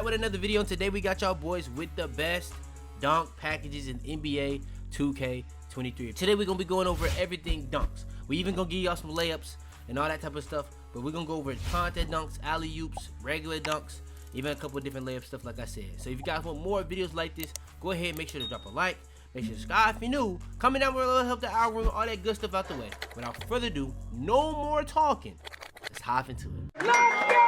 back with another video, and today we got y'all boys with the best dunk packages in NBA 2K23. Today we're gonna be going over everything dunks. We even gonna give y'all some layups and all that type of stuff, but we're gonna go over contact dunks, alley-oops, regular dunks, even a couple of different layup stuff like I said. So if you guys want more videos like this, go ahead and make sure to drop a like, make sure to subscribe if you're new, comment down below, help the algorithm, all that good stuff out the way. Without further ado, no more talking, let's hop into it. Let's go!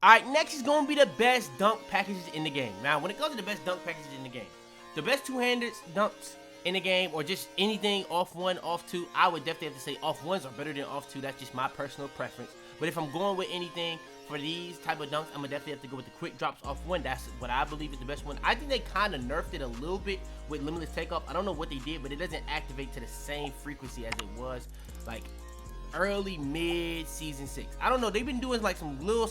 Alright, next is going to be the best dunk packages in the game. Now, when it comes to the best dunk packages in the game, the best two-handed dunks in the game, or just anything off one, off two, I would definitely have to say off ones are better than off two. That's just my personal preference. But if I'm going with anything for these type of dunks, I'm going to definitely have to go with the quick drops off one. That's what I believe is the best one. I think they kind of nerfed it a little bit with limitless takeoff. I don't know what they did, but it doesn't activate to the same frequency as it was like early mid season 6. I don't know, they've been doing like some little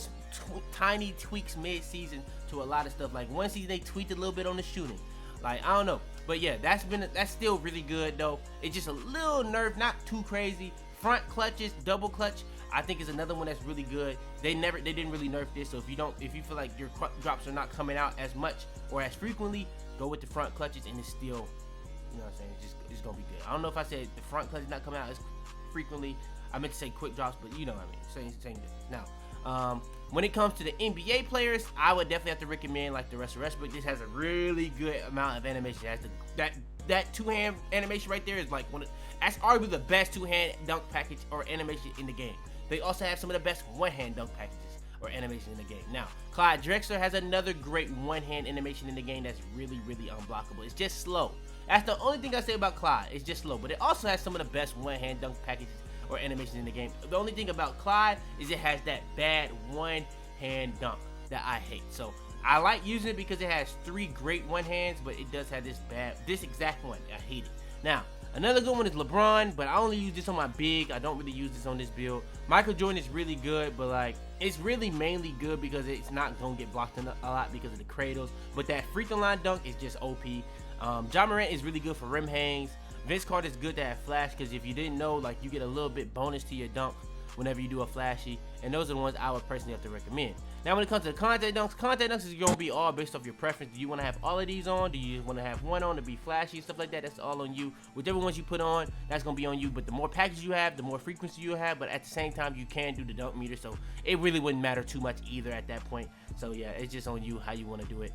tiny tweaks mid season to a lot of stuff. Like one season they tweaked a little bit on the shooting, like I don't know, but yeah, that's still really good though. It's just a little nerf, not too crazy. Front clutches, double clutch, I think is another one that's really good. They didn't really nerf this, so if you feel like your drops are not coming out as much or as frequently, go with the front clutches and it's still, you know what I'm saying, it's gonna be good. I don't know if I said the front clutch is not coming out as frequently. I meant to say quick drops, but you know what I mean. Same difference. Now, when it comes to the NBA players, I would definitely have to recommend like the rest of Westbrook. This has a really good amount of animation. It has that two-hand animation right there is like that's arguably the best two-hand dunk package or animation in the game. They also have some of the best one-hand dunk packages or animation in the game. Now, Clyde Drexler has another great one-hand animation in the game that's really unblockable. It's just slow. That's the only thing I say about Clyde. It's just slow, but it also has some of the best one-hand dunk packages or animation in the game. The only thing about Clyde is it has that bad one-hand dunk that I hate. So I like using it because it has 3 great one hands, but it does have this exact one. I hate it. Now, another good one is LeBron, but I only use this on my big. I don't really use this on this build. Michael Jordan is really good, but like it's really mainly good because it's not gonna get blocked a lot because of the cradles. But that free throw line dunk is just OP. Ja Morant is really good for rim hangs. Vince Carter is good to have flash because if you didn't know, like you get a little bit bonus to your dunk whenever you do a flashy, and those are the ones I would personally have to recommend. Now when it comes to contact dunks is going to be all based off your preference. Do you want to have all of these on? Do you want to have one on to be flashy and stuff like that? That's all on you. Whichever ones you put on, that's going to be on you. But the more packages you have, the more frequency you have, but at the same time you can do the dunk meter, so it really wouldn't matter too much either at that point. So yeah, it's just on you how you want to do it.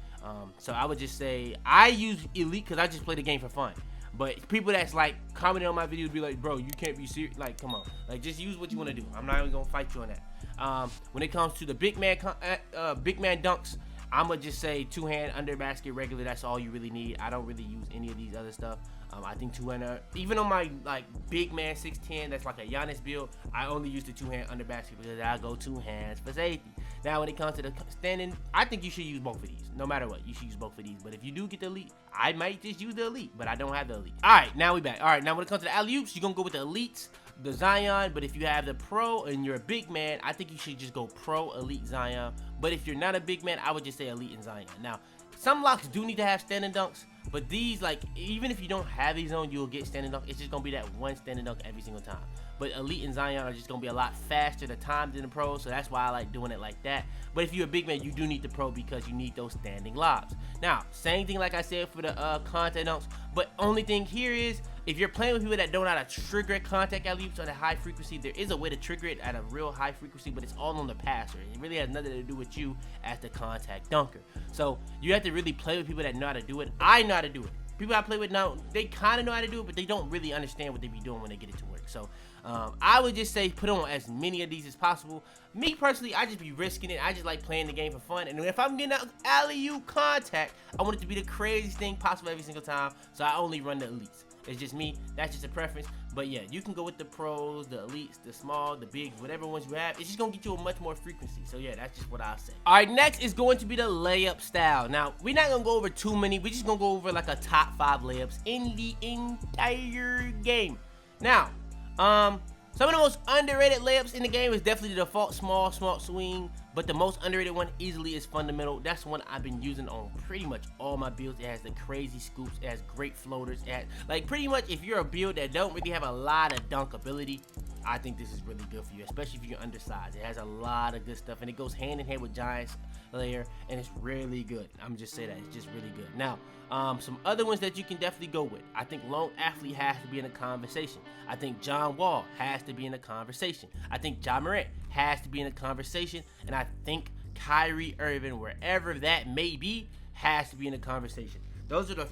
So I would just say I use Elite because I just play the game for fun. But people that's like commenting on my videos be like, bro, you can't be serious. Like, come on, like just use what you want to do. I'm not even gonna fight you on that. When it comes to the big man dunks, I'ma just say two-hand under basket regular. That's all you really need. I don't really use any of these other stuff. I think two-hander, even on my like big man 6'10", that's like a Giannis build, I only use the two-hand under basket because I go two hands for safety. Now when it comes to the standing, I think you should use both of these. No matter what, you should use both of these. But if you do get the elite, I might just use the elite, but I don't have the elite. All right, now we back. All right, now when it comes to the alley-oops, you're gonna go with the elites, the Zion. But if you have the pro and you're a big man, I think you should just go pro, elite, Zion. But if you're not a big man, I would just say elite and Zion. Now, some locks do need to have standing dunks, but these, like, even if you don't have these on, you'll get standing dunk. It's just gonna be that one standing dunk every single time. But elite and Zion are just gonna be a lot faster the time than the pro, so that's why I like doing it like that. But if you're a big man, you do need the pro because you need those standing lobs. Now, same thing like I said for the contact dunks, but only thing here is if you're playing with people that don't know how to trigger contact alley-oops at a high frequency, there is a way to trigger it at a real high frequency, but it's all on the passer. It really has nothing to do with you as the contact dunker. So you have to really play with people that know how to do it. I know how to do it. People I play with now, they kind of know how to do it, but they don't really understand what they be doing when they get it to work. So I would just say put on as many of these as possible. Me personally, I just be risking it. I just like playing the game for fun. And if I'm getting an alley-oop contact, I want it to be the craziest thing possible every single time. So I only run the elites. It's just me. That's just a preference. But yeah, you can go with the pros, the elites, the small, the bigs, whatever ones you have. It's just going to get you a much more frequency. So yeah, that's just what I'll say. All right, next is going to be the layup style. Now, we're not going to go over too many. We're just going to go over like a top 5 layups in the entire game. Now, some of the most underrated layups in the game is definitely the default small swing, but the most underrated one easily is fundamental. That's one I've been using on pretty much all my builds. It has the crazy scoops, it has great floaters, it has, like pretty much if you're a build that don't really have a lot of dunk ability, I think this is really good for you, especially if you're undersized. It has a lot of good stuff, and it goes hand in hand with Giant Slayer, and it's really good. I'm just saying that it's just really good. Now, some other ones that you can definitely go with. I think Lone Athlete has to be in the conversation. I think John Wall has to be in the conversation. I think Ja Morant has to be in the conversation, and I think Kyrie Irving, wherever that may be, has to be in the conversation. Those are the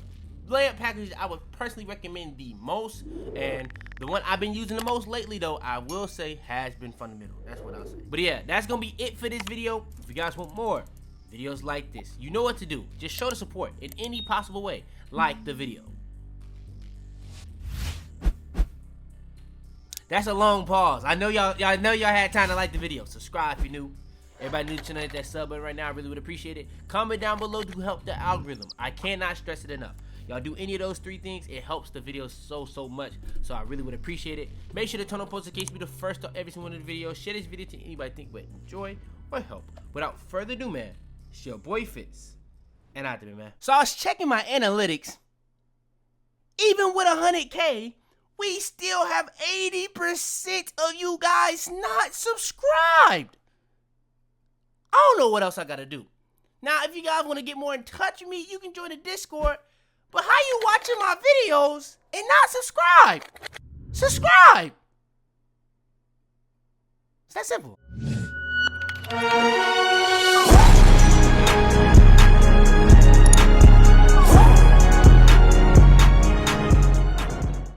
layup packages I would personally recommend the most, and the one I've been using the most lately, though, I will say has been Fundamental. That's what I'll say. But yeah, that's gonna be it for this video. If you guys want more videos like this, you know what to do. Just show the support in any possible way. Like the video. That's a long pause. I know y'all had time to like the video. Subscribe if you're new. Everybody new to the channel, hit that sub button right now. I really would appreciate it. Comment down below to help the algorithm. I cannot stress it enough. Y'all do any of those 3 things, it helps the video so much. So I really would appreciate it. Make sure to turn on post in case you be the first on every single one of the videos. Share this video to anybody think would enjoy or help. Without further ado, man, it's your boy Fitz. And out there, man. So I was checking my analytics. Even with 100K, we still have 80% of you guys not subscribed. I don't know what else I gotta do. Now, if you guys want to get more in touch with me, you can join the Discord. But how you watching my videos and not subscribe? Subscribe! It's that simple.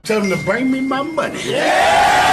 Tell them to bring me my money. Yeah!